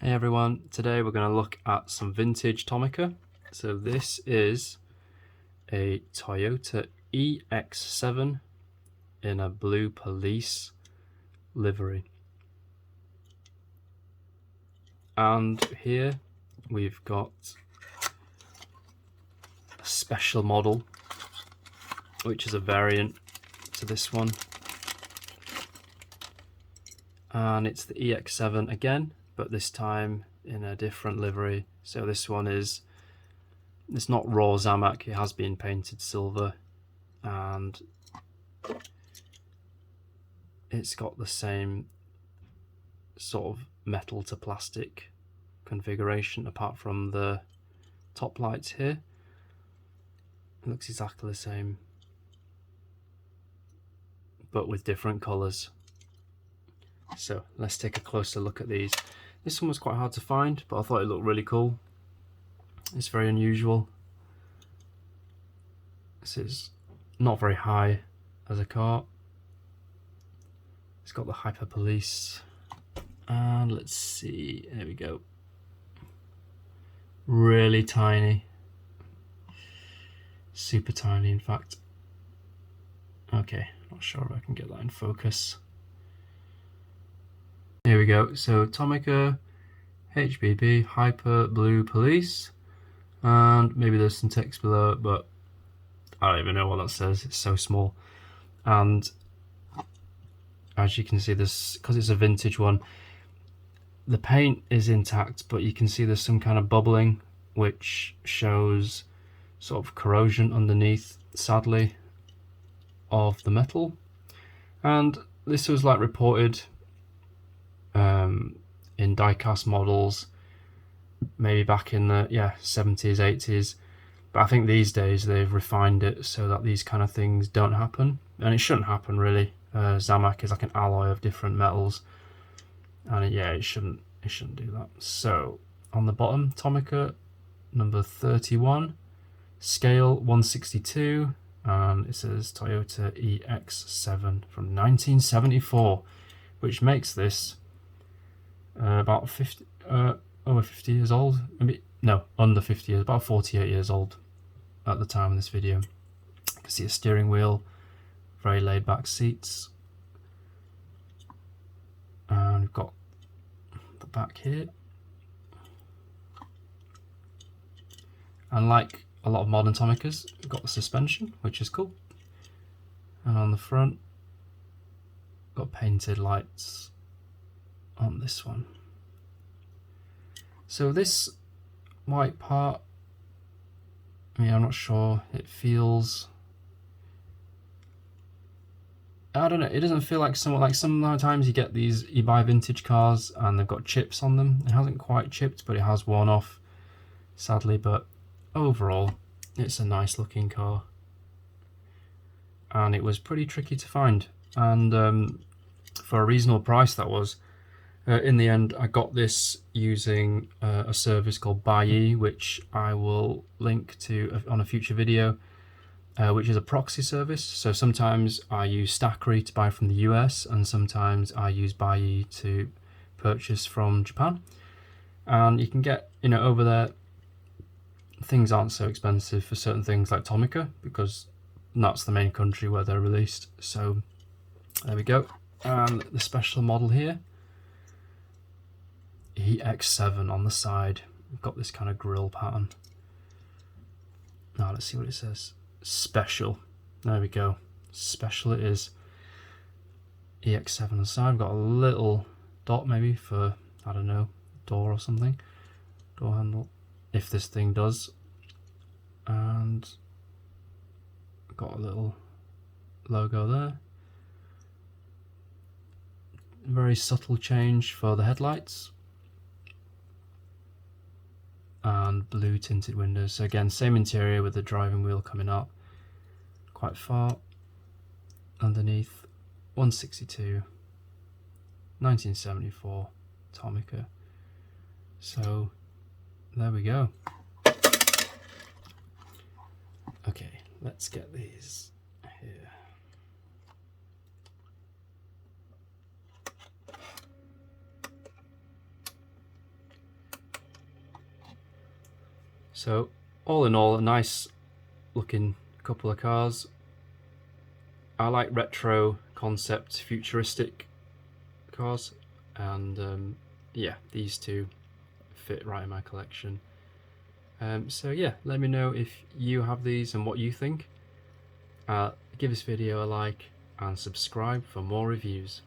Hey everyone, today we're going to look at some vintage Tomica. So this is a Toyota EX7 in a blue police livery. And here we've got a special model, which is a variant to this one. And it's the EX7 again, but this time in a different livery. So this one it's not raw Zamac, it has been painted silver, and it's got the same sort of metal to plastic configuration apart from the top lights here. It looks exactly the same, but with different colours. So let's take a closer look at these. This one was quite hard to find, but I thought it looked really cool. It's very unusual. This is not very high as a car. It's got the Hyper Police, and let's see, there we go. Really tiny. Super tiny, in fact. Okay, not sure if I can get that in focus. Here we go. So Tomica HBB Hyper Blue Police, and maybe there's some text below it, but I don't even know what that says. It's so small. And as you can see, this, because it's a vintage one, the paint is intact, but you can see there's some kind of bubbling which shows sort of corrosion underneath, sadly, of the metal. And this was like reported in diecast models maybe back in the 70s, 80s, but I think these days they've refined it so that these kind of things don't happen, and it shouldn't happen really. Zamac is like an alloy of different metals, and it shouldn't do that. So on the bottom, Tomica number 31, scale 162, and it says Toyota EX7 from 1974, which makes this about 50, over 50 years old. Maybe no, under 50 years, about 48 years old at the time of this video. You can see a steering wheel, very laid back seats, and we've got the back here. And like a lot of modern Tomicas, we've got the suspension, which is cool. And on the front, got painted lights on this one. So this white part, I'm not sure, it feels, I don't know, it doesn't feel like sometimes you get these, you buy vintage cars and they've got chips on them. It hasn't quite chipped, but it has worn off, sadly. But overall, it's a nice looking car, and it was pretty tricky to find, and for a reasonable price that was. In the end, I got this using a service called Buy, which I will link to on a future video, which is a proxy service. So sometimes I use Stackery to buy from the US, and sometimes I use Buy to purchase from Japan. And you can get, over there, things aren't so expensive for certain things like Tomica, because that's the main country where they're released. So there we go. And the special model here, EX7 on the side. We've got this kind of grille pattern. Now let's see what it says. Special. There we go. Special it is. EX7 on the side. We've got a little dot maybe for, I don't know, door or something. Door handle. If this thing does. And got a little logo there. Very subtle change for the headlights. And blue tinted windows. So again, same interior with the driving wheel coming up quite far. Underneath, 162, 1974 Tomica. So there we go. Okay, let's get these here. So all in all, a nice looking couple of cars. I like retro concept futuristic cars, and yeah, these two fit right in my collection. So yeah, let me know if you have these and what you think. Give this video a like and subscribe for more reviews.